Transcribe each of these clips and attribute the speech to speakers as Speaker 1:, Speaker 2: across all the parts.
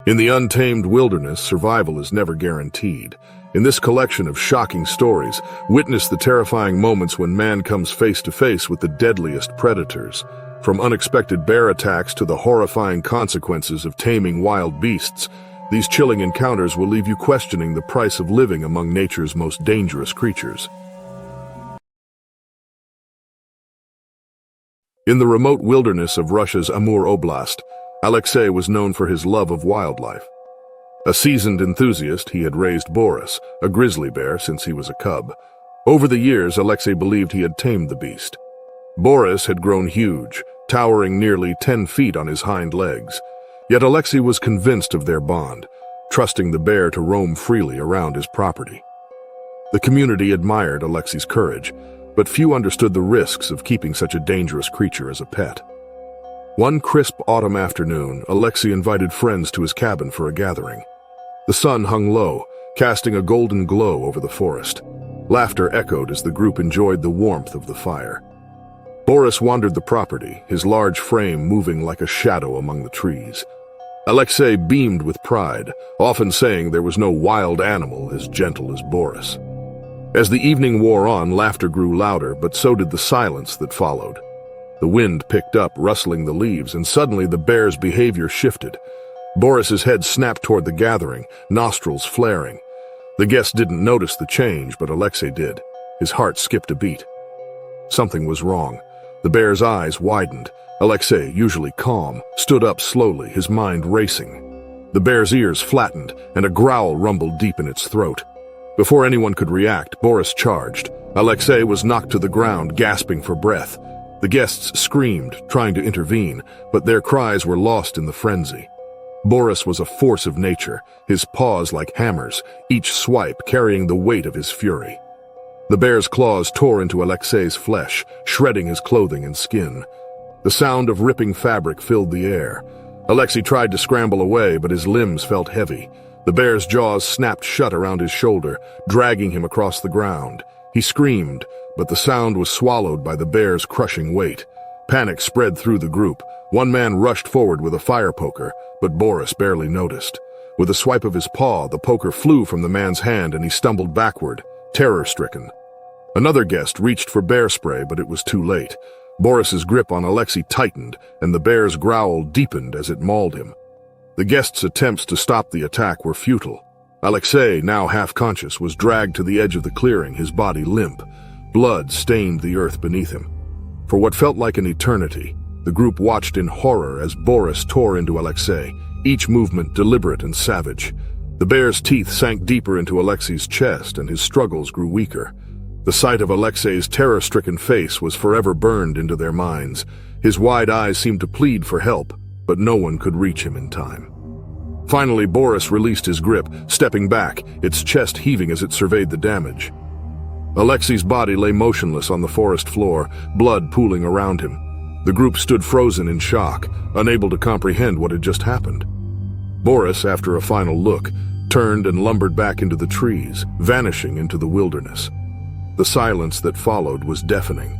Speaker 1: In the untamed wilderness, survival is never guaranteed. In this collection of shocking stories, witness the terrifying moments when man comes face to face with the deadliest predators. From unexpected bear attacks to the horrifying consequences of taming wild beasts, these chilling encounters will leave you questioning the price of living among nature's most dangerous creatures. In the remote wilderness of Russia's Amur Oblast, Alexei was known for his love of wildlife. A seasoned enthusiast, he had raised Boris, a grizzly bear, since he was a cub. Over the years, Alexei believed he had tamed the beast. Boris had grown huge, towering nearly 10 feet on his hind legs. Yet Alexei was convinced of their bond, trusting the bear to roam freely around his property. The community admired Alexei's courage, but few understood the risks of keeping such a dangerous creature as a pet. One crisp autumn afternoon, Alexei invited friends to his cabin for a gathering. The sun hung low, casting a golden glow over the forest. Laughter echoed as the group enjoyed the warmth of the fire. Boris wandered the property, his large frame moving like a shadow among the trees. Alexei beamed with pride, often saying there was no wild animal as gentle as Boris. As the evening wore on, laughter grew louder, but so did the silence that followed. The wind picked up, rustling the leaves, and suddenly the bear's behavior shifted. Boris's head snapped toward the gathering, nostrils flaring. The guests didn't notice the change, but Alexei did. His heart skipped a beat. Something was wrong. The bear's eyes widened. Alexei, usually calm, stood up slowly, his mind racing. The bear's ears flattened, and a growl rumbled deep in its throat. Before anyone could react, Boris charged. Alexei was knocked to the ground, gasping for breath. The guests screamed, trying to intervene, but their cries were lost in the frenzy. Boris was a force of nature, his paws like hammers, each swipe carrying the weight of his fury. The bear's claws tore into Alexei's flesh, shredding his clothing and skin. The sound of ripping fabric filled the air. Alexei tried to scramble away, but his limbs felt heavy. The bear's jaws snapped shut around his shoulder, dragging him across the ground. He screamed, but the sound was swallowed by the bear's crushing weight. Panic spread through the group. One man rushed forward with a fire poker, but Boris barely noticed. With a swipe of his paw, the poker flew from the man's hand and he stumbled backward, terror-stricken. Another guest reached for bear spray, but it was too late. Boris's grip on Alexei tightened, and the bear's growl deepened as it mauled him. The guests' attempts to stop the attack were futile. Alexei, now half-conscious, was dragged to the edge of the clearing, his body limp. Blood stained the earth beneath him. For what felt like an eternity, the group watched in horror as Boris tore into Alexei, each movement deliberate and savage. The bear's teeth sank deeper into Alexei's chest, and his struggles grew weaker. The sight of Alexei's terror-stricken face was forever burned into their minds. His wide eyes seemed to plead for help, but no one could reach him in time. Finally, Boris released his grip, stepping back, its chest heaving as it surveyed the damage. Alexei's body lay motionless on the forest floor, blood pooling around him. The group stood frozen in shock, unable to comprehend what had just happened. Boris, after a final look, turned and lumbered back into the trees, vanishing into the wilderness. The silence that followed was deafening.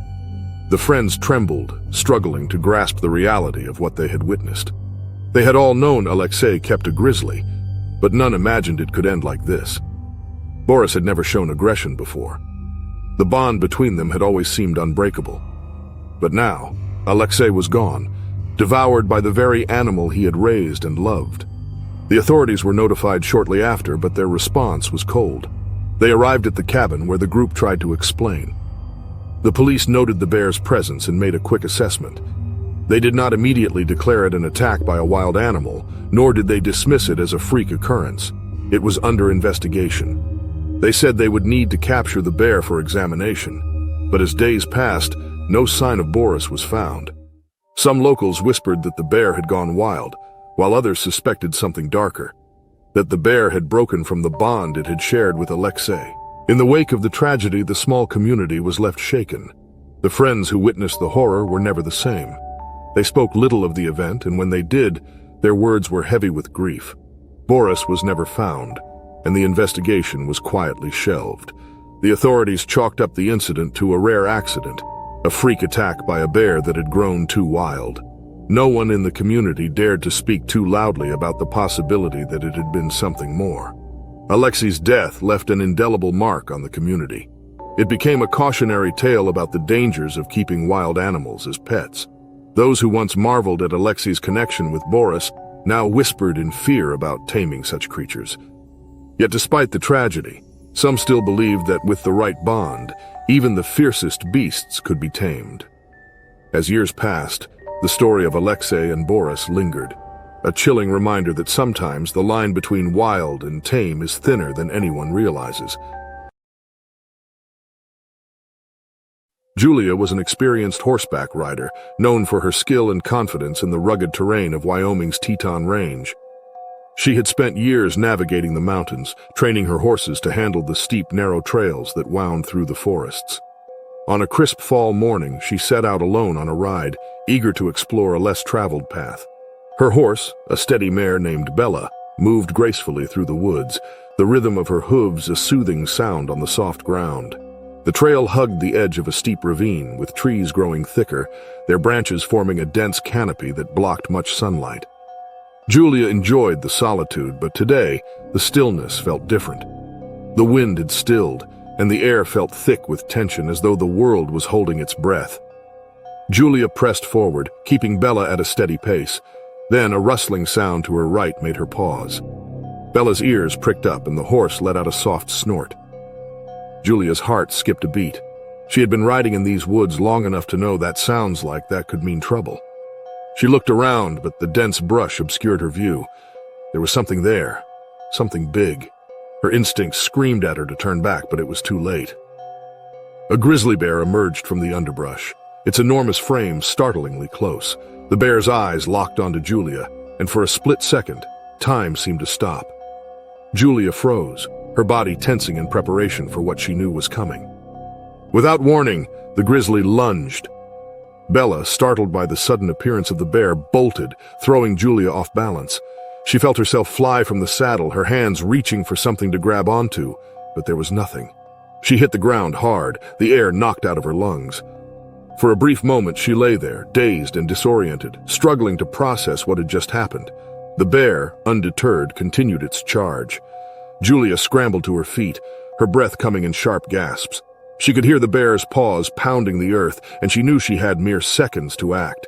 Speaker 1: The friends trembled, struggling to grasp the reality of what they had witnessed. They had all known Alexei kept a grizzly, but none imagined it could end like this. Boris had never shown aggression before. The bond between them had always seemed unbreakable. But now, Alexei was gone, devoured by the very animal he had raised and loved. The authorities were notified shortly after, but their response was cold. They arrived at the cabin where the group tried to explain. The police noted the bear's presence and made a quick assessment. They did not immediately declare it an attack by a wild animal, nor did they dismiss it as a freak occurrence. It was under investigation. They said they would need to capture the bear for examination, but as days passed, no sign of Boris was found. Some locals whispered that the bear had gone wild, while others suspected something darker, that the bear had broken from the bond it had shared with Alexei. In the wake of the tragedy, the small community was left shaken. The friends who witnessed the horror were never the same. They spoke little of the event, and when they did, their words were heavy with grief. Boris was never found, and the investigation was quietly shelved. The authorities chalked up the incident to a rare accident, a freak attack by a bear that had grown too wild. No one in the community dared to speak too loudly about the possibility that it had been something more. Alexei's death left an indelible mark on the community. It became a cautionary tale about the dangers of keeping wild animals as pets. Those who once marveled at Alexei's connection with Boris now whispered in fear about taming such creatures. Yet despite the tragedy, some still believed that with the right bond, even the fiercest beasts could be tamed. As years passed, the story of Alexei and Boris lingered, a chilling reminder that sometimes the line between wild and tame is thinner than anyone realizes. Julia was an experienced horseback rider, known for her skill and confidence in the rugged terrain of Wyoming's Teton Range. She had spent years navigating the mountains, training her horses to handle the steep, narrow trails that wound through the forests. On a crisp fall morning, she set out alone on a ride, eager to explore a less traveled path. Her horse, a steady mare named Bella, moved gracefully through the woods, the rhythm of her hooves a soothing sound on the soft ground. The trail hugged the edge of a steep ravine, with trees growing thicker, their branches forming a dense canopy that blocked much sunlight. Julia enjoyed the solitude, but today, the stillness felt different. The wind had stilled, and the air felt thick with tension as though the world was holding its breath. Julia pressed forward, keeping Bella at a steady pace. Then a rustling sound to her right made her pause. Bella's ears pricked up and the horse let out a soft snort. Julia's heart skipped a beat. She had been riding in these woods long enough to know that sounds like that could mean trouble. She looked around, but the dense brush obscured her view. There was something there, something big. Her instincts screamed at her to turn back, but it was too late. A grizzly bear emerged from the underbrush, its enormous frame startlingly close. The bear's eyes locked onto Julia, and for a split second, time seemed to stop. Julia froze, her body tensing in preparation for what she knew was coming. Without warning, the grizzly lunged. Bella, startled by the sudden appearance of the bear, bolted, throwing Julia off balance. She felt herself fly from the saddle, her hands reaching for something to grab onto, but there was nothing. She hit the ground hard, the air knocked out of her lungs. For a brief moment, she lay there, dazed and disoriented, struggling to process what had just happened. The bear, undeterred, continued its charge. Julia scrambled to her feet, her breath coming in sharp gasps. She could hear the bear's paws pounding the earth, and she knew she had mere seconds to act.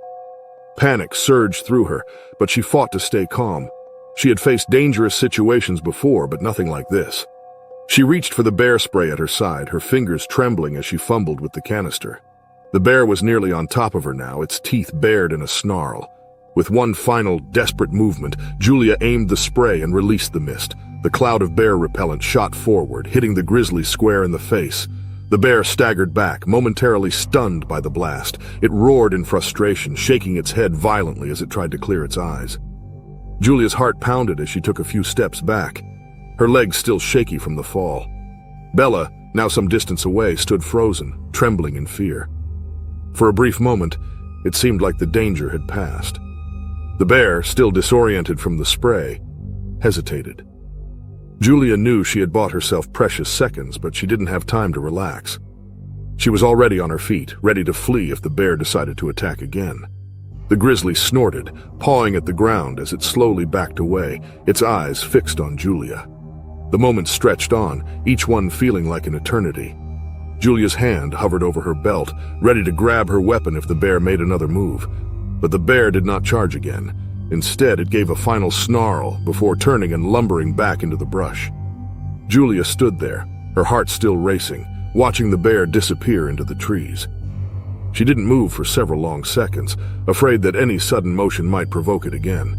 Speaker 1: Panic surged through her, but she fought to stay calm. She had faced dangerous situations before, but nothing like this. She reached for the bear spray at her side, her fingers trembling as she fumbled with the canister. The bear was nearly on top of her now, its teeth bared in a snarl. With one final, desperate movement, Julia aimed the spray and released the mist. The cloud of bear repellent shot forward, hitting the grizzly square in the face. The bear staggered back, momentarily stunned by the blast. It roared in frustration, shaking its head violently as it tried to clear its eyes. Julia's heart pounded as she took a few steps back, her legs still shaky from the fall. Bella, now some distance away, stood frozen, trembling in fear. For a brief moment, it seemed like the danger had passed. The bear, still disoriented from the spray, hesitated. Julia knew she had bought herself precious seconds, but she didn't have time to relax. She was already on her feet, ready to flee if the bear decided to attack again. The grizzly snorted, pawing at the ground as it slowly backed away, its eyes fixed on Julia. The moments stretched on, each one feeling like an eternity. Julia's hand hovered over her belt, ready to grab her weapon if the bear made another move. But the bear did not charge again. Instead, it gave a final snarl before turning and lumbering back into the brush. Julia stood there, her heart still racing, watching the bear disappear into the trees. She didn't move for several long seconds, afraid that any sudden motion might provoke it again.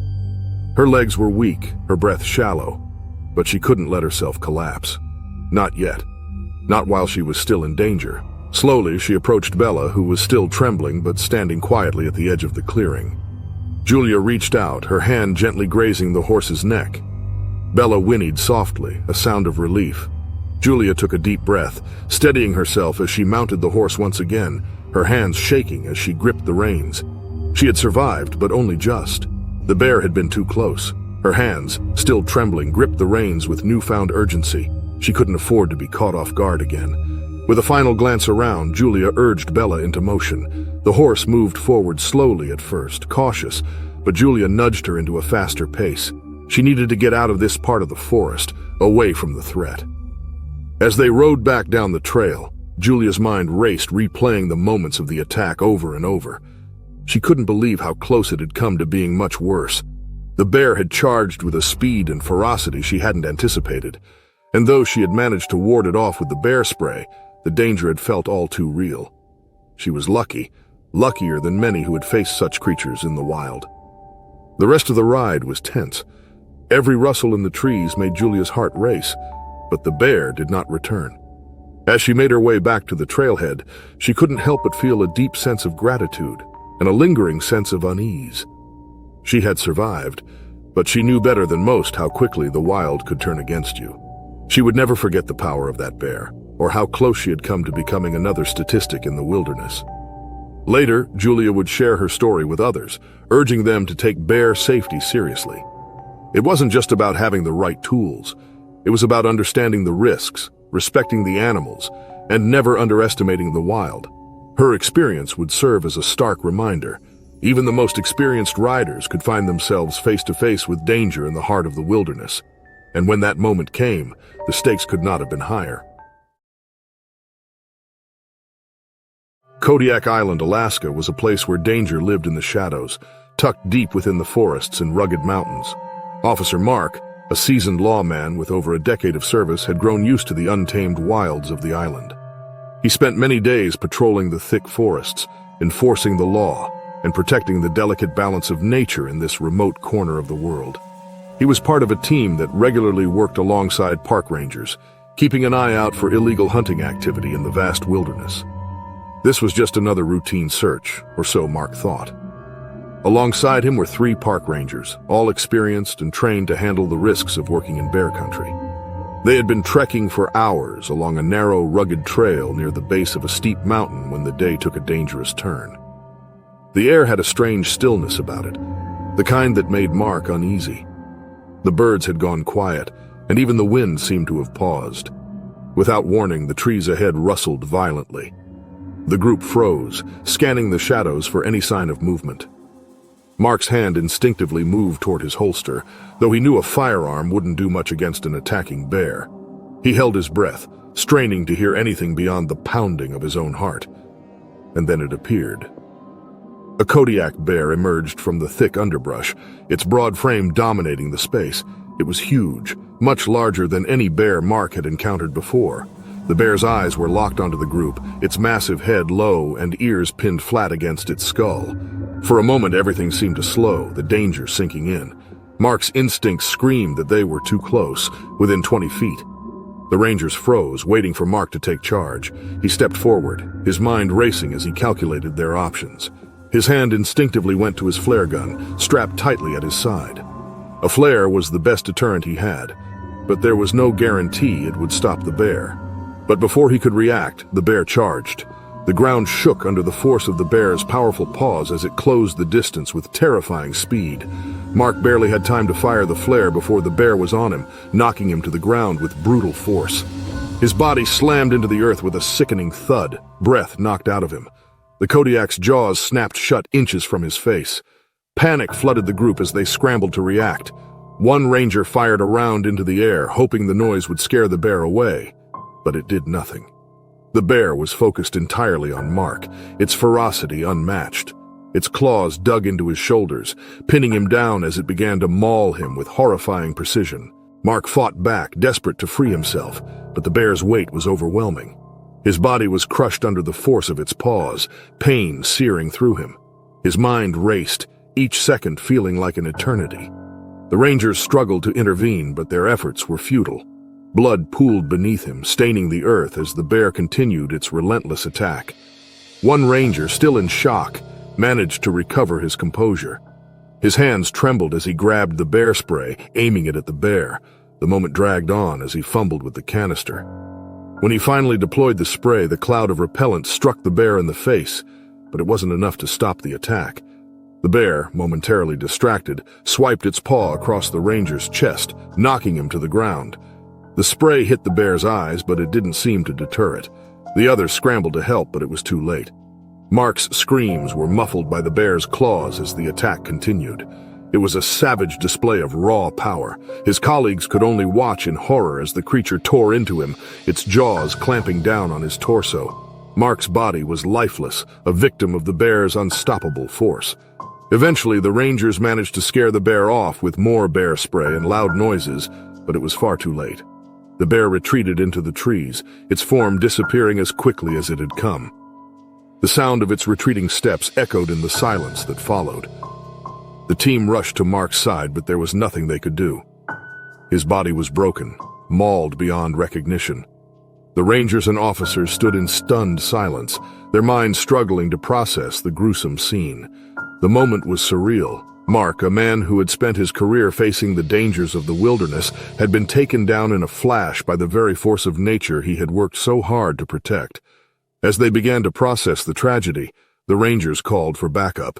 Speaker 1: Her legs were weak, her breath shallow, but she couldn't let herself collapse. Not yet. Not while she was still in danger. Slowly, she approached Bella, who was still trembling but standing quietly at the edge of the clearing. Julia reached out, her hand gently grazing the horse's neck. Bella whinnied softly, a sound of relief. Julia took a deep breath, steadying herself as she mounted the horse once again, her hands shaking as she gripped the reins. She had survived, but only just. The bear had been too close. Her hands, still trembling, gripped the reins with newfound urgency. She couldn't afford to be caught off guard again. With a final glance around, Julia urged Bella into motion. The horse moved forward slowly at first, cautious, but Julia nudged her into a faster pace. She needed to get out of this part of the forest, away from the threat. As they rode back down the trail, Julia's mind raced, replaying the moments of the attack over and over. She couldn't believe how close it had come to being much worse. The bear had charged with a speed and ferocity she hadn't anticipated, and though she had managed to ward it off with the bear spray, the danger had felt all too real. She was lucky, luckier than many who had faced such creatures in the wild. The rest of the ride was tense. Every rustle in the trees made Julia's heart race, but the bear did not return. As she made her way back to the trailhead, she couldn't help but feel a deep sense of gratitude and a lingering sense of unease. She had survived, but she knew better than most how quickly the wild could turn against you. She would never forget the power of that bear, or how close she had come to becoming another statistic in the wilderness. Later, Julia would share her story with others, urging them to take bear safety seriously. It wasn't just about having the right tools. It was about understanding the risks, respecting the animals, and never underestimating the wild. Her experience would serve as a stark reminder. Even the most experienced riders could find themselves face to face with danger in the heart of the wilderness. And when that moment came, the stakes could not have been higher. Kodiak Island, Alaska, was a place where danger lived in the shadows, tucked deep within the forests and rugged mountains. Officer Mark, a seasoned lawman with over a decade of service, had grown used to the untamed wilds of the island. He spent many days patrolling the thick forests, enforcing the law, and protecting the delicate balance of nature in this remote corner of the world. He was part of a team that regularly worked alongside park rangers, keeping an eye out for illegal hunting activity in the vast wilderness. This was just another routine search, or so Mark thought. Alongside him were 3 park rangers, all experienced and trained to handle the risks of working in bear country. They had been trekking for hours along a narrow, rugged trail near the base of a steep mountain when the day took a dangerous turn. The air had a strange stillness about it, the kind that made Mark uneasy. The birds had gone quiet, and even the wind seemed to have paused. Without warning, the trees ahead rustled violently. The group froze, scanning the shadows for any sign of movement. Mark's hand instinctively moved toward his holster, though he knew a firearm wouldn't do much against an attacking bear. He held his breath, straining to hear anything beyond the pounding of his own heart. And then it appeared. A Kodiak bear emerged from the thick underbrush, its broad frame dominating the space. It was huge, much larger than any bear Mark had encountered before. The bear's eyes were locked onto the group, its massive head low and ears pinned flat against its skull. For a moment, everything seemed to slow, the danger sinking in. Mark's instincts screamed that they were too close, within 20 feet. The rangers froze, waiting for Mark to take charge. He stepped forward, his mind racing as he calculated their options. His hand instinctively went to his flare gun, strapped tightly at his side. A flare was the best deterrent he had, but there was no guarantee it would stop the bear. But before he could react, the bear charged. The ground shook under the force of the bear's powerful paws as it closed the distance with terrifying speed. Mark barely had time to fire the flare before the bear was on him, knocking him to the ground with brutal force. His body slammed into the earth with a sickening thud, breath knocked out of him. The Kodiak's jaws snapped shut inches from his face. Panic flooded the group as they scrambled to react. One ranger fired a round into the air, hoping the noise would scare the bear away. But it did nothing. The bear was focused entirely on Mark, its ferocity unmatched. Its claws dug into his shoulders, pinning him down as it began to maul him with horrifying precision. Mark fought back, desperate to free himself, but the bear's weight was overwhelming. His body was crushed under the force of its paws, pain searing through him. His mind raced, each second feeling like an eternity. The rangers struggled to intervene, but their efforts were futile. Blood pooled beneath him, staining the earth as the bear continued its relentless attack. One ranger, still in shock, managed to recover his composure. His hands trembled as he grabbed the bear spray, aiming it at the bear. The moment dragged on as he fumbled with the canister. When he finally deployed the spray, the cloud of repellent struck the bear in the face, but it wasn't enough to stop the attack. The bear, momentarily distracted, swiped its paw across the ranger's chest, knocking him to the ground. The spray hit the bear's eyes, but it didn't seem to deter it. The others scrambled to help, but it was too late. Mark's screams were muffled by the bear's claws as the attack continued. It was a savage display of raw power. His colleagues could only watch in horror as the creature tore into him, its jaws clamping down on his torso. Mark's body was lifeless, a victim of the bear's unstoppable force. Eventually, the Rangers managed to scare the bear off with more bear spray and loud noises, but it was far too late. The bear retreated into the trees, its form disappearing as quickly as it had come. The sound of its retreating steps echoed in the silence that followed. The team rushed to Mark's side, but there was nothing they could do. His body was broken, mauled beyond recognition. The Rangers and officers stood in stunned silence, their minds struggling to process the gruesome scene. The moment was surreal. Mark, a man who had spent his career facing the dangers of the wilderness, had been taken down in a flash by the very force of nature he had worked so hard to protect. As they began to process the tragedy, the Rangers called for backup.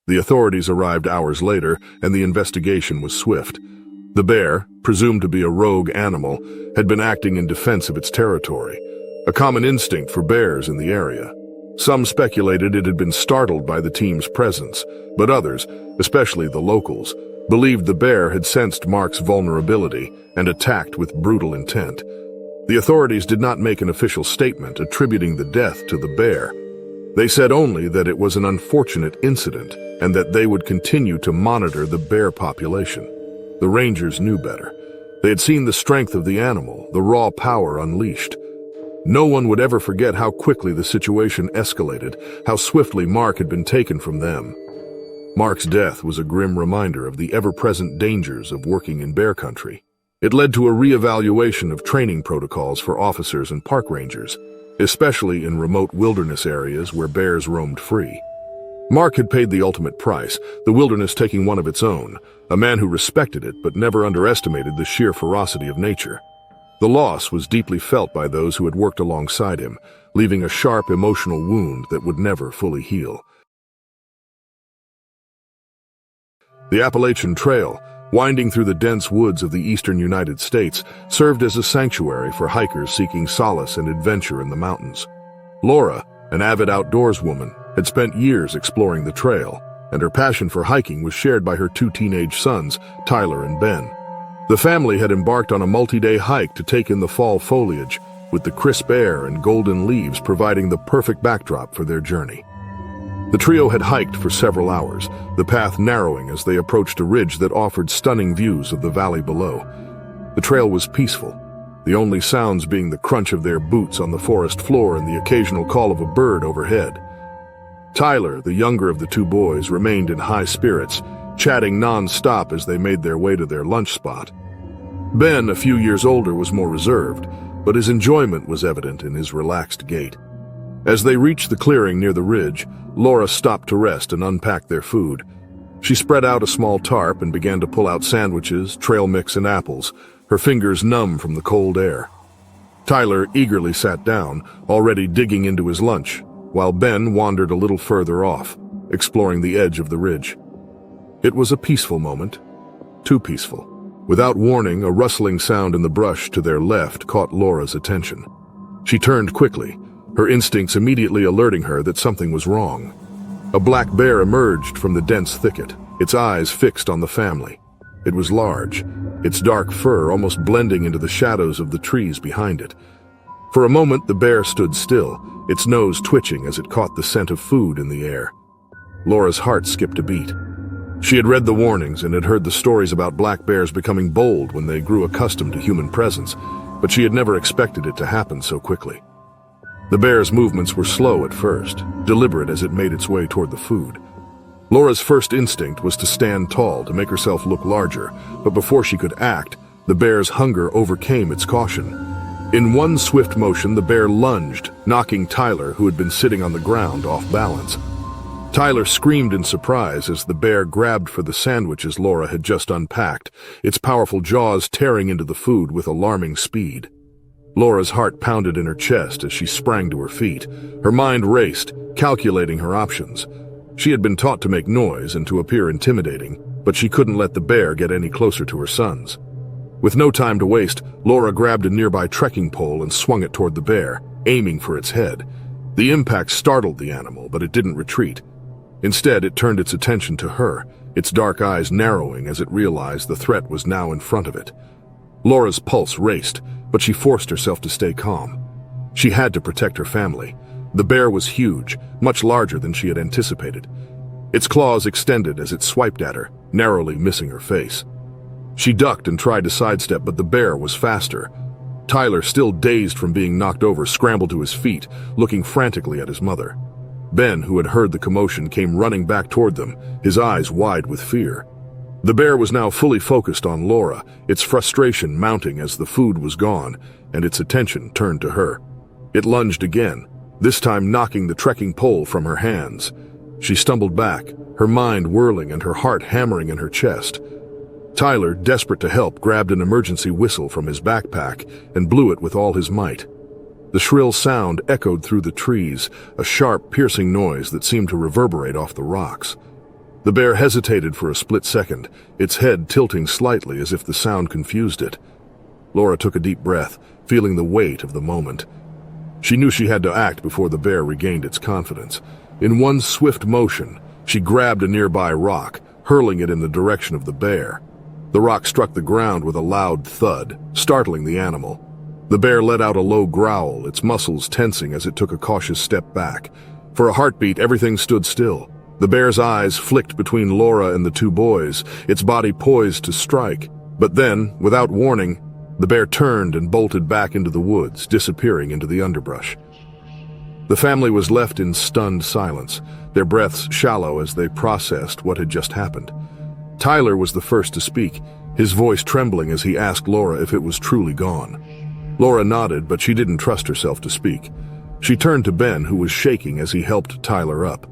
Speaker 1: The authorities arrived hours later, and the investigation was swift. The bear, presumed to be a rogue animal, had been acting in defense of its territory, a common instinct for bears in the area. Some speculated it had been startled by the team's presence, but others, especially the locals, believed the bear had sensed Mark's vulnerability and attacked with brutal intent. The authorities did not make an official statement attributing the death to the bear. They said only that it was an unfortunate incident and that they would continue to monitor the bear population. The Rangers knew better. They had seen the strength of the animal, the raw power unleashed. No one would ever forget how quickly the situation escalated, how swiftly Mark had been taken from them. Mark's death was a grim reminder of the ever-present dangers of working in bear country. It led to a reevaluation of training protocols for officers and park rangers, especially in remote wilderness areas where bears roamed free. Mark had paid the ultimate price, the wilderness taking one of its own, a man who respected it but never underestimated the sheer ferocity of nature. The loss was deeply felt by those who had worked alongside him, leaving a sharp emotional wound that would never fully heal. The Appalachian Trail, winding through the dense woods of the eastern United States, served as a sanctuary for hikers seeking solace and adventure in the mountains. Laura, an avid outdoors woman, had spent years exploring the trail, and her passion for hiking was shared by her two teenage sons, Tyler and Ben. The family had embarked on a multi-day hike to take in the fall foliage, with the crisp air and golden leaves providing the perfect backdrop for their journey. The trio had hiked for several hours, the path narrowing as they approached a ridge that offered stunning views of the valley below. The trail was peaceful, the only sounds being the crunch of their boots on the forest floor and the occasional call of a bird overhead. Tyler, the younger of the two boys, remained in high spirits, chatting non-stop as they made their way to their lunch spot. Ben, a few years older, was more reserved, but his enjoyment was evident in his relaxed gait. As they reached the clearing near the ridge, Laura stopped to rest and unpack their food. She spread out a small tarp and began to pull out sandwiches, trail mix, and apples, her fingers numb from the cold air. Tyler eagerly sat down, already digging into his lunch, while Ben wandered a little further off, exploring the edge of the ridge. It was a peaceful moment, too peaceful. Without warning, a rustling sound in the brush to their left caught Laura's attention. She turned quickly, her instincts immediately alerting her that something was wrong. A black bear emerged from the dense thicket, its eyes fixed on the family. It was large, its dark fur almost blending into the shadows of the trees behind it. For a moment, the bear stood still, its nose twitching as it caught the scent of food in the air. Laura's heart skipped a beat. She had read the warnings and had heard the stories about black bears becoming bold when they grew accustomed to human presence, but she had never expected it to happen so quickly. The bear's movements were slow at first, deliberate as it made its way toward the food. Laura's first instinct was to stand tall to make herself look larger, but before she could act, the bear's hunger overcame its caution. In one swift motion, the bear lunged, knocking Tyler, who had been sitting on the ground, off balance. Tyler screamed in surprise as the bear grabbed for the sandwiches Laura had just unpacked, its powerful jaws tearing into the food with alarming speed. Laura's heart pounded in her chest as she sprang to her feet. Her mind raced, calculating her options. She had been taught to make noise and to appear intimidating, but she couldn't let the bear get any closer to her sons. With no time to waste, Laura grabbed a nearby trekking pole and swung it toward the bear, aiming for its head. The impact startled the animal, but it didn't retreat. Instead, it turned its attention to her, its dark eyes narrowing as it realized the threat was now in front of it. Laura's pulse raced, but she forced herself to stay calm. She had to protect her family. The bear was huge, much larger than she had anticipated. Its claws extended as it swiped at her, narrowly missing her face. She ducked and tried to sidestep, but the bear was faster. Tyler, still dazed from being knocked over, scrambled to his feet, looking frantically at his mother. Ben, who had heard the commotion, came running back toward them, his eyes wide with fear. The bear was now fully focused on Laura, its frustration mounting as the food was gone, and its attention turned to her. It lunged again, this time knocking the trekking pole from her hands. She stumbled back, her mind whirling and her heart hammering in her chest. Tyler, desperate to help, grabbed an emergency whistle from his backpack and blew it with all his might. The shrill sound echoed through the trees, a sharp, piercing noise that seemed to reverberate off the rocks. The bear hesitated for a split second, its head tilting slightly as if the sound confused it. Laura took a deep breath, feeling the weight of the moment. She knew she had to act before the bear regained its confidence. In one swift motion, she grabbed a nearby rock, hurling it in the direction of the bear. The rock struck the ground with a loud thud, startling the animal. The bear let out a low growl, its muscles tensing as it took a cautious step back. For a heartbeat, everything stood still. The bear's eyes flicked between Laura and the two boys, its body poised to strike. But then, without warning, the bear turned and bolted back into the woods, disappearing into the underbrush. The family was left in stunned silence, their breaths shallow as they processed what had just happened. Tyler was the first to speak, his voice trembling as he asked Laura if it was truly gone. Laura nodded, but she didn't trust herself to speak. She turned to Ben, who was shaking as he helped Tyler up.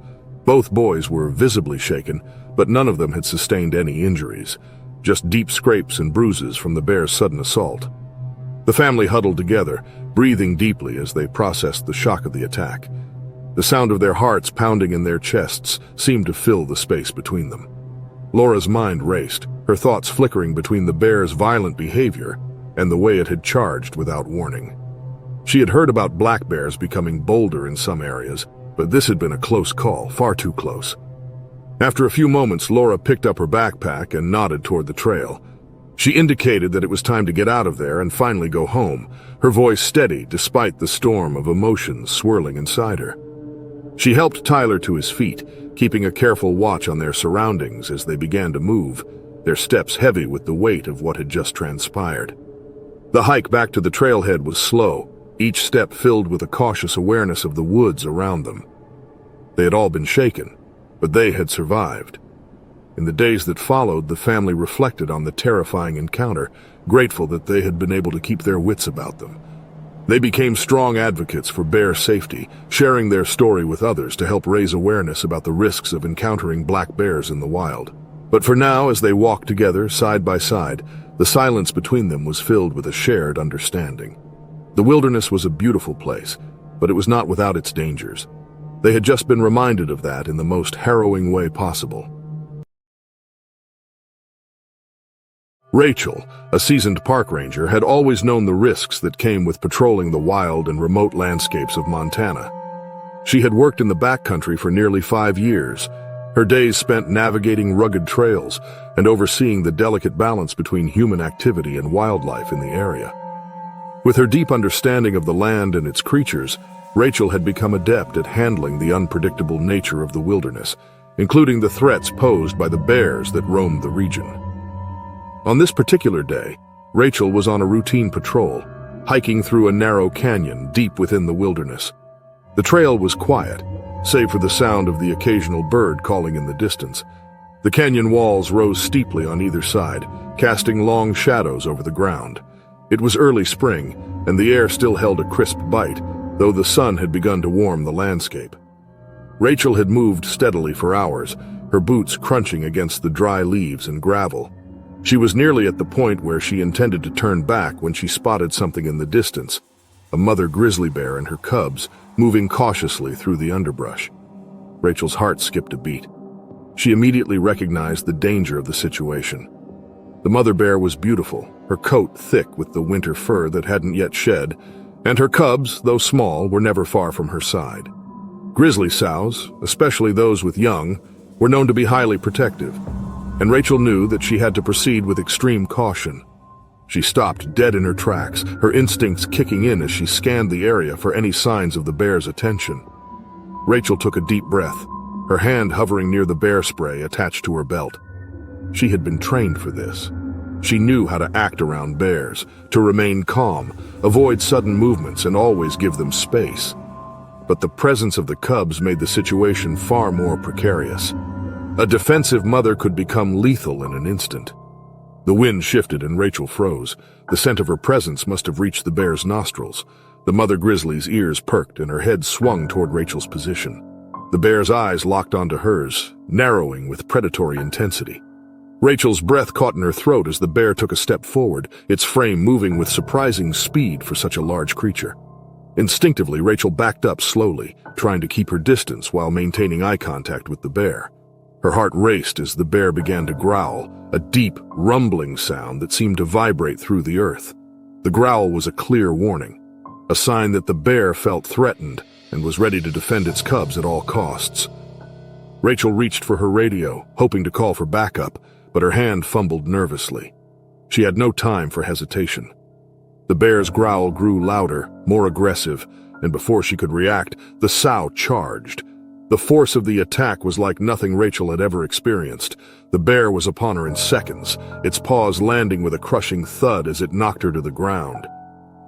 Speaker 1: Both boys were visibly shaken, but none of them had sustained any injuries, just deep scrapes and bruises from the bear's sudden assault. The family huddled together, breathing deeply as they processed the shock of the attack. The sound of their hearts pounding in their chests seemed to fill the space between them. Laura's mind raced, her thoughts flickering between the bear's violent behavior and the way it had charged without warning. She had heard about black bears becoming bolder in some areas, but this had been a close call, far too close. After a few moments, Laura picked up her backpack and nodded toward the trail. She indicated that it was time to get out of there and finally go home, her voice steady despite the storm of emotions swirling inside her. She helped Tyler to his feet, keeping a careful watch on their surroundings as they began to move, their steps heavy with the weight of what had just transpired. The hike back to the trailhead was slow, each step filled with a cautious awareness of the woods around them. They had all been shaken, but they had survived. In the days that followed, the family reflected on the terrifying encounter, grateful that they had been able to keep their wits about them. They became strong advocates for bear safety, sharing their story with others to help raise awareness about the risks of encountering black bears in the wild. But for now, as they walked together, side by side, the silence between them was filled with a shared understanding. The wilderness was a beautiful place, but it was not without its dangers. They had just been reminded of that in the most harrowing way possible. Rachel, a seasoned park ranger, had always known the risks that came with patrolling the wild and remote landscapes of Montana. She had worked in the backcountry for nearly 5 years, her days spent navigating rugged trails and overseeing the delicate balance between human activity and wildlife in the area. With her deep understanding of the land and its creatures, Rachel had become adept at handling the unpredictable nature of the wilderness, including the threats posed by the bears that roamed the region. On this particular day, Rachel was on a routine patrol, hiking through a narrow canyon deep within the wilderness. The trail was quiet, save for the sound of the occasional bird calling in the distance. The canyon walls rose steeply on either side, casting long shadows over the ground. It was early spring, and the air still held a crisp bite, though the sun had begun to warm the landscape. Rachel had moved steadily for hours, her boots crunching against the dry leaves and gravel. She was nearly at the point where she intended to turn back when she spotted something in the distance, a mother grizzly bear and her cubs, moving cautiously through the underbrush. Rachel's heart skipped a beat. She immediately recognized the danger of the situation. The mother bear was beautiful, her coat thick with the winter fur that hadn't yet shed, and her cubs, though small, were never far from her side. Grizzly sows, especially those with young, were known to be highly protective, and Rachel knew that she had to proceed with extreme caution. She stopped dead in her tracks, her instincts kicking in as she scanned the area for any signs of the bear's attention. Rachel took a deep breath, her hand hovering near the bear spray attached to her belt. She had been trained for this. She knew how to act around bears, to remain calm, avoid sudden movements, and always give them space. But the presence of the cubs made the situation far more precarious. A defensive mother could become lethal in an instant. The wind shifted and Rachel froze. The scent of her presence must have reached the bear's nostrils. The mother grizzly's ears perked and her head swung toward Rachel's position. The bear's eyes locked onto hers, narrowing with predatory intensity. Rachel's breath caught in her throat as the bear took a step forward, its frame moving with surprising speed for such a large creature. Instinctively, Rachel backed up slowly, trying to keep her distance while maintaining eye contact with the bear. Her heart raced as the bear began to growl, a deep, rumbling sound that seemed to vibrate through the earth. The growl was a clear warning, a sign that the bear felt threatened and was ready to defend its cubs at all costs. Rachel reached for her radio, hoping to call for backup, but her hand fumbled nervously. She had no time for hesitation. The bear's growl grew louder, more aggressive, and before she could react, the sow charged. The force of the attack was like nothing Rachel had ever experienced. The bear was upon her in seconds, its paws landing with a crushing thud as it knocked her to the ground.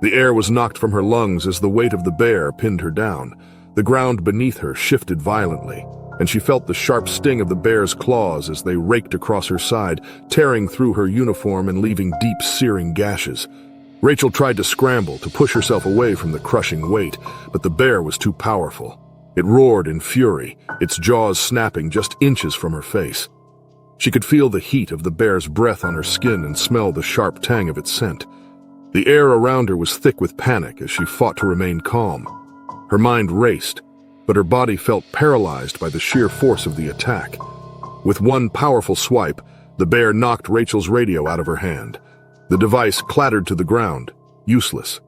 Speaker 1: The air was knocked from her lungs as the weight of the bear pinned her down. The ground beneath her shifted violently, and she felt the sharp sting of the bear's claws as they raked across her side, tearing through her uniform and leaving deep, searing gashes. Rachel tried to scramble, to push herself away from the crushing weight, but the bear was too powerful. It roared in fury, its jaws snapping just inches from her face. She could feel the heat of the bear's breath on her skin and smell the sharp tang of its scent. The air around her was thick with panic as she fought to remain calm. Her mind raced, but her body felt paralyzed by the sheer force of the attack. With one powerful swipe, the bear knocked Rachel's radio out of her hand. The device clattered to the ground, useless.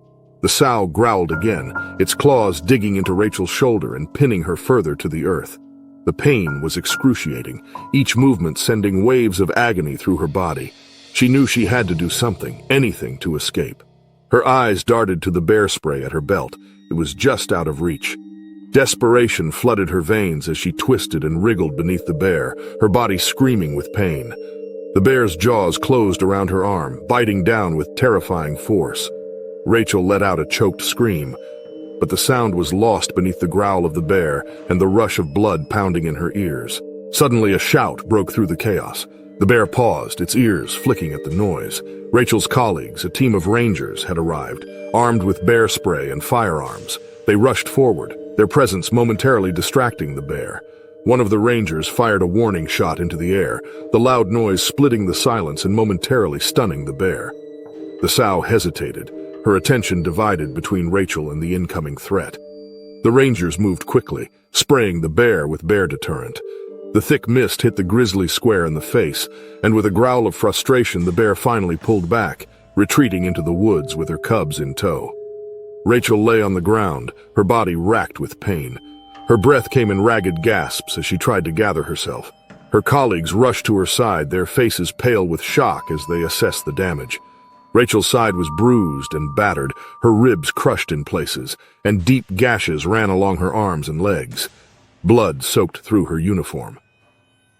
Speaker 1: The sow growled again, its claws digging into Rachel's shoulder and pinning her further to the earth. The pain was excruciating, each movement sending waves of agony through her body. She knew she had to do something, anything to escape. Her eyes darted to the bear spray at her belt. It was just out of reach. Desperation flooded her veins as she twisted and wriggled beneath the bear, her body screaming with pain. The bear's jaws closed around her arm, biting down with terrifying force. Rachel let out a choked scream, but the sound was lost beneath the growl of the bear and the rush of blood pounding in her ears. Suddenly, a shout broke through the chaos. The bear paused, its ears flicking at the noise. Rachel's colleagues, a team of rangers, had arrived, armed with bear spray and firearms. They rushed forward, their presence momentarily distracting the bear. One of the rangers fired a warning shot into the air, the loud noise splitting the silence and momentarily stunning the bear. The sow hesitated, her attention divided between Rachel and the incoming threat. The rangers moved quickly, spraying the bear with bear deterrent. The thick mist hit the grizzly square in the face, and with a growl of frustration, the bear finally pulled back, retreating into the woods with her cubs in tow. Rachel lay on the ground, her body racked with pain. Her breath came in ragged gasps as she tried to gather herself. Her colleagues rushed to her side, their faces pale with shock as they assessed the damage. Rachel's side was bruised and battered, her ribs crushed in places, and deep gashes ran along her arms and legs. Blood soaked through her uniform.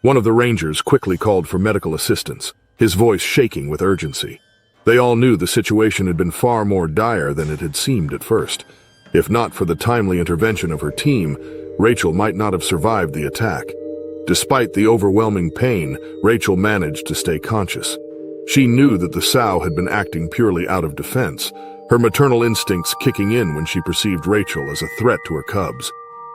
Speaker 1: One of the rangers quickly called for medical assistance, his voice shaking with urgency. They all knew the situation had been far more dire than it had seemed at first. If not for the timely intervention of her team, Rachel might not have survived the attack. Despite the overwhelming pain, Rachel managed to stay conscious. She knew that the sow had been acting purely out of defense, her maternal instincts kicking in when she perceived Rachel as a threat to her cubs.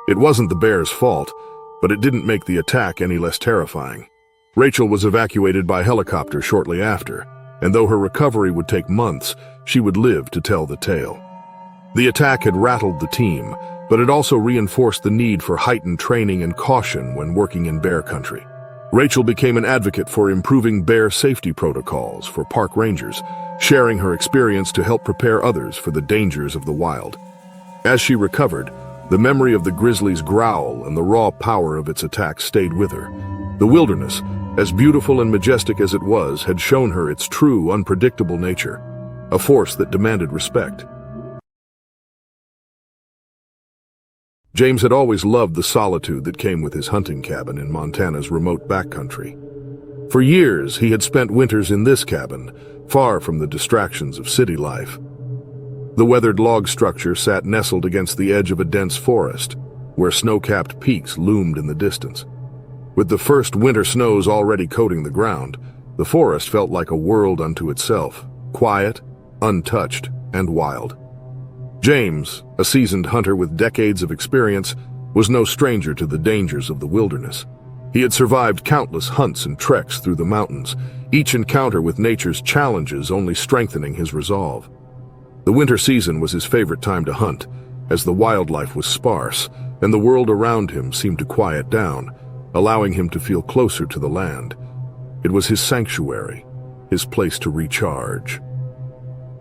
Speaker 1: It wasn't the bear's fault, but it didn't make the attack any less terrifying. Rachel was evacuated by helicopter shortly after, and though her recovery would take months, she would live to tell the tale. The attack had rattled the team, but it also reinforced the need for heightened training and caution when working in bear country. Rachel became an advocate for improving bear safety protocols for park rangers, sharing her experience to help prepare others for the dangers of the wild. As she recovered, The memory of the grizzly's growl and the raw power of its attack stayed with her. The wilderness, as beautiful and majestic as it was, had shown her its true, unpredictable nature, a force that demanded respect. James had always loved the solitude that came with his hunting cabin in Montana's remote backcountry. For years, he had spent winters in this cabin, far from the distractions of city life. The weathered log structure sat nestled against the edge of a dense forest, where snow-capped peaks loomed in the distance. With the first winter snows already coating the ground, the forest felt like a world unto itself, quiet, untouched, and wild. James, a seasoned hunter with decades of experience, was no stranger to the dangers of the wilderness. He had survived countless hunts and treks through the mountains, each encounter with nature's challenges only strengthening his resolve. The winter season was his favorite time to hunt, as the wildlife was sparse and the world around him seemed to quiet down, allowing him to feel closer to the land. It was his sanctuary, his place to recharge.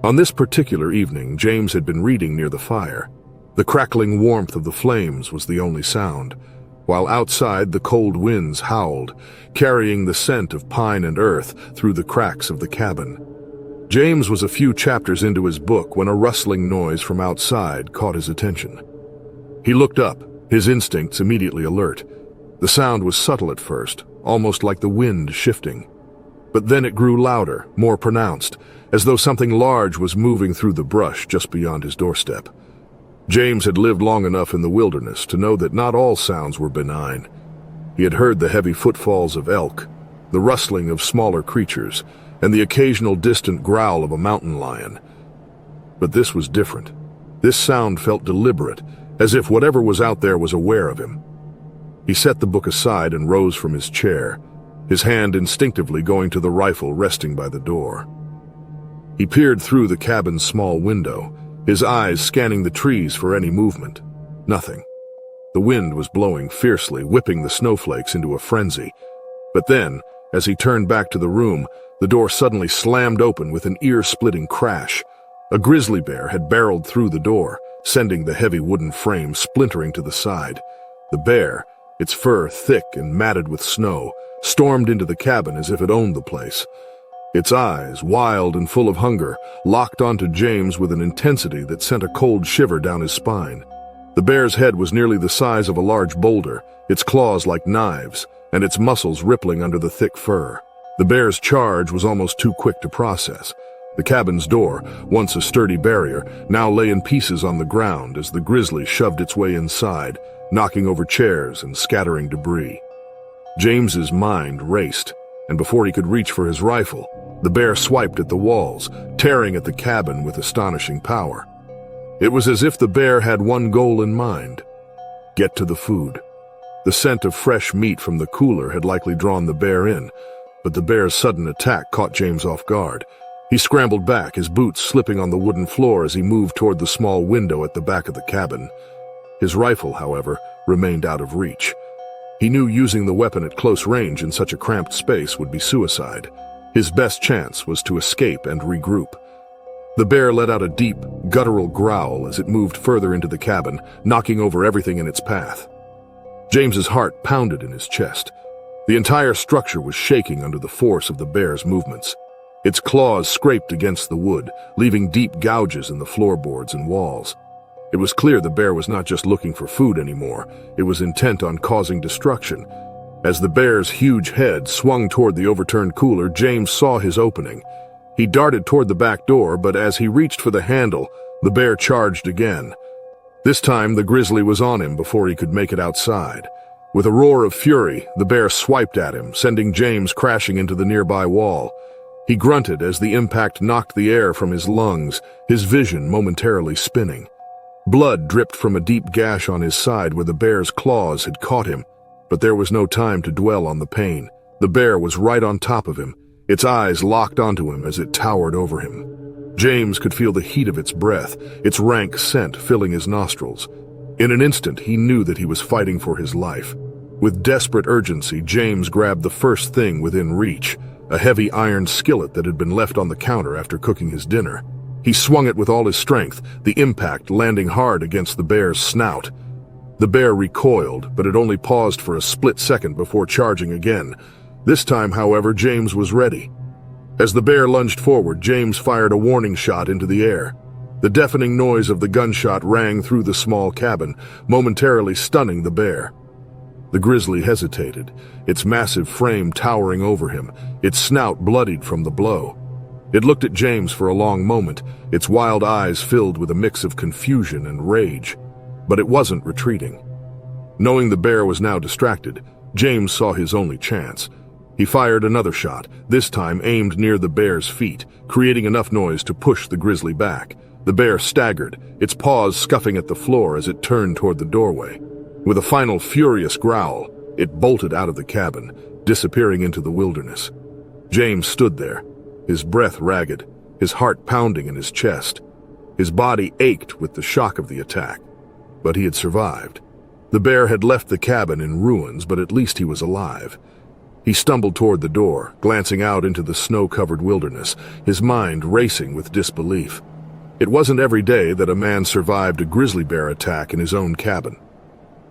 Speaker 1: On this particular evening, James had been reading near the fire. The crackling warmth of the flames was the only sound, while outside the cold winds howled, carrying the scent of pine and earth through the cracks of the cabin. James was a few chapters into his book when a rustling noise from outside caught his attention. He looked up, his instincts immediately alert. The sound was subtle at first, almost like the wind shifting. But then it grew louder, more pronounced, as though something large was moving through the brush just beyond his doorstep. James had lived long enough in the wilderness to know that not all sounds were benign. He had heard the heavy footfalls of elk, the rustling of smaller creatures, and the occasional distant growl of a mountain lion. But this was different. This sound felt deliberate, as if whatever was out there was aware of him. He set the book aside and rose from his chair, his hand instinctively going to the rifle resting by the door. He peered through the cabin's small window, his eyes scanning the trees for any movement. Nothing. The wind was blowing fiercely, whipping the snowflakes into a frenzy. But then, as he turned back to the room, the door suddenly slammed open with an ear-splitting crash. A grizzly bear had barreled through the door, sending the heavy wooden frame splintering to the side. The bear, its fur thick and matted with snow, stormed into the cabin as if it owned the place. Its eyes, wild and full of hunger, locked onto James with an intensity that sent a cold shiver down his spine. The bear's head was nearly the size of a large boulder, its claws like knives, and its muscles rippling under the thick fur. The bear's charge was almost too quick to process. The cabin's door, once a sturdy barrier, now lay in pieces on the ground as the grizzly shoved its way inside, knocking over chairs and scattering debris. James's mind raced, and before he could reach for his rifle, the bear swiped at the walls, tearing at the cabin with astonishing power. It was as if the bear had one goal in mind: get to the food. The scent of fresh meat from the cooler had likely drawn the bear in, but the bear's sudden attack caught James off guard. He scrambled back, his boots slipping on the wooden floor as he moved toward the small window at the back of the cabin. His rifle, however, remained out of reach. He knew using the weapon at close range in such a cramped space would be suicide. His best chance was to escape and regroup. The bear let out a deep, guttural growl as it moved further into the cabin, knocking over everything in its path. James's heart pounded in his chest. The entire structure was shaking under the force of the bear's movements. Its claws scraped against the wood, leaving deep gouges in the floorboards and walls. It was clear the bear was not just looking for food anymore, it was intent on causing destruction. As the bear's huge head swung toward the overturned cooler, James saw his opening. He darted toward the back door, but as he reached for the handle, the bear charged again. This time, the grizzly was on him before he could make it outside. With a roar of fury, the bear swiped at him, sending James crashing into the nearby wall. He grunted as the impact knocked the air from his lungs, his vision momentarily spinning. Blood dripped from a deep gash on his side where the bear's claws had caught him, but there was no time to dwell on the pain. The bear was right on top of him, its eyes locked onto him as it towered over him. James could feel the heat of its breath, its rank scent filling his nostrils. In an instant, he knew that he was fighting for his life. With desperate urgency, James grabbed the first thing within reach, a heavy iron skillet that had been left on the counter after cooking his dinner. He swung it with all his strength, the impact landing hard against the bear's snout. The bear recoiled, but it only paused for a split second before charging again. This time, however, James was ready. As the bear lunged forward, James fired a warning shot into the air. The deafening noise of the gunshot rang through the small cabin, momentarily stunning the bear. The grizzly hesitated, its massive frame towering over him, its snout bloodied from the blow. It looked at James for a long moment, its wild eyes filled with a mix of confusion and rage. But it wasn't retreating. Knowing the bear was now distracted, James saw his only chance. He fired another shot, this time aimed near the bear's feet, creating enough noise to push the grizzly back. The bear staggered, its paws scuffing at the floor as it turned toward the doorway. With a final furious growl, it bolted out of the cabin, disappearing into the wilderness. James stood there, his breath ragged, his heart pounding in his chest. His body ached with the shock of the attack. But he had survived. The bear had left the cabin in ruins, but at least he was alive. He stumbled toward the door, glancing out into the snow-covered wilderness, his mind racing with disbelief. It wasn't every day that a man survived a grizzly bear attack in his own cabin.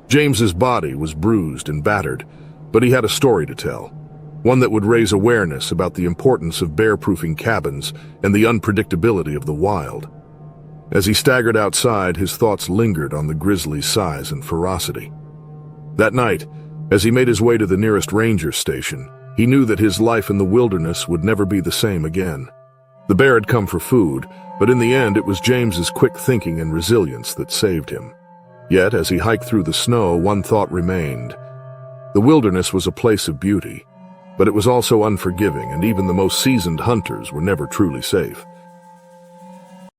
Speaker 1: James's body was bruised and battered, but he had a story to tell, one that would raise awareness about the importance of bear-proofing cabins and the unpredictability of the wild. As he staggered outside, his thoughts lingered on the grizzly's size and ferocity. That night, as he made his way to the nearest ranger station, he knew that his life in the wilderness would never be the same again. The bear had come for food, but in the end it was James's quick thinking and resilience that saved him. Yet, as he hiked through the snow, one thought remained. The wilderness was a place of beauty, but it was also unforgiving, and even the most seasoned hunters were never truly safe.